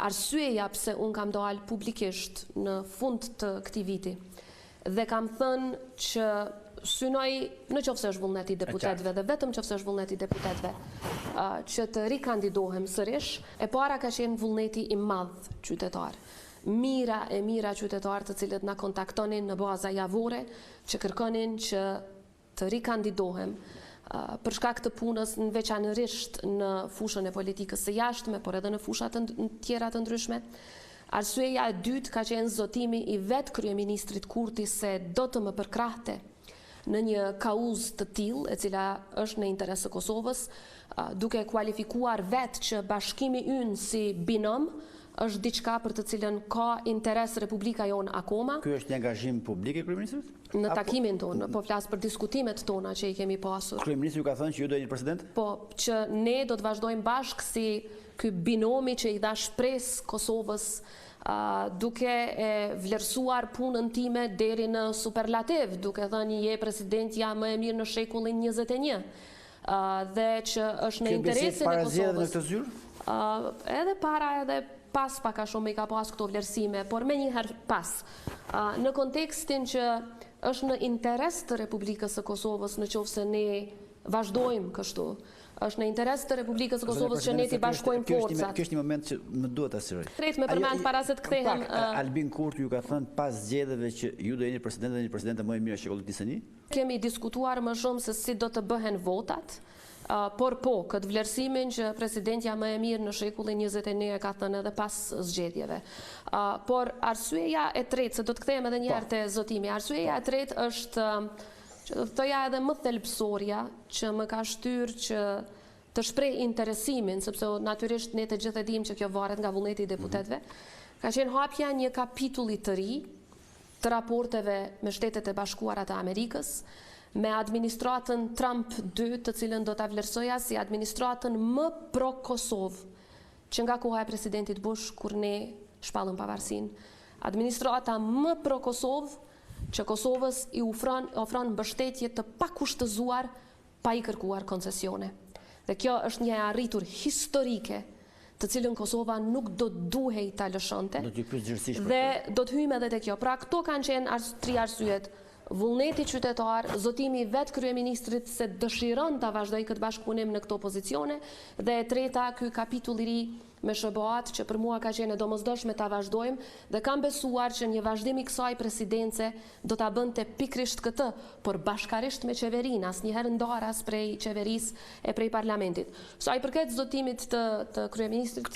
arsyeja pse unë kam dalë publikisht në fund të këtij viti dhe kam thënë që synoj në qoftë se është vullneti i deputetëve dhe vetëm qoftë se është vullneti i deputetëve që të rikandidohem sërish, e para ka qenë vullneti i madh qytetar. Mira qytetarë të cilët na kontaktonin në baza javore, që kërkonin që të rikandidohem për shkak të punës në veçanërisht në fushën e politikës së jashtme, por edhe në fusha të tjera të ndryshme. Arsyeja e dytë ka qenë zotimi i vetë kryeministrit Kurti se do të më përkrahte në një kauzë të tillë, e cila është në interes të Kosovës, duke kualifikuar vetë që bashkimi ynë si binom është diçka për të cilën ka interes Republika jonë akoma. Ky është një angazhim publik i kryeministrit? Në takimin tonë, po flas për diskutimet tona që i kemi pasur. Kryeministri ju ka thënë që ju do jeni president? Po, që ne do të vazhdojmë bashkë si ky binomi që i dha shpresë Kosovës, duke e vlerësuar punën time deri në superlativ, duke thënë je presidentja më e mirë në shekullin 21, dhe që është në interesin e Kosovës. Në këtë zyrë? Edhe para edhe pas paka shumë i ka pas këto vlerësime, por me njëherë pas. Në kontekstin që është në interes të Republikës së Kosovës në qoftë se ne vazhdojmë kështu. Është në interes të Republikës së Kosovës që ne t'i bashkojmë forcat. Kjo është një moment që më duhet ta sqaroj. Drejt me përmend para se të kthehem. Albin Kurti ju ka thënë pas zgjedhjeve që ju do jeni president dhe një presidente më e mirë e shekullit 21? Kemi diskutuar më shumë se si do të bëhen votat. Por po, këtë vlerësimin që presidentja më e mirë në shekullin 21 ka thënë edhe pas zgjedhjeve. Por arsyeja e tretë, se do të kthehem edhe një herë te zotimi, arsyeja e tretë është, që do të thoja edhe më thelbësorja, që më ka shtyrë që të shpreh interesimin, sepse natyrisht ne të gjithë e dimë që kjo varet nga vullneti i deputetëve, ka qenë hapja një kapitulli të ri të raporteve me Shtetet e Bashkuara të Amerikës, me administratën Trump 2, të cilën do ta vlerësoja si administratën më pro-Kosovë, që nga koha e presidentit Bush, kur ne shpallëm pavarësinë. Administrata më pro-Kosovë, që Kosovës i ofron mbështetje të pakushtëzuar, pa i kërkuar koncesione. Dhe kjo është një arritur historike, të cilën Kosova nuk do duhej ta lëshonte. Dhe do të hyjmë edhe te kjo. Pra këto kanë qenë tri arsyet. Vullneti qytetar, zotimi i vetë kryeministrit se dëshiron ta vazhdoj këtë bashkëpunim në këto pozicione, dhe e treta ky kapitull i ri me SBA-t që për mua ka qenë e domosdoshme ta vazhdojmë dhe kam besuar që një vazhdim i kësaj presidence do ta bënte pikrisht këtë, por bashkarisht me qeverinë, asnjëherë ndaras prej qeverisë e prej parlamentit. Sa i përket zotimit të kryeministrit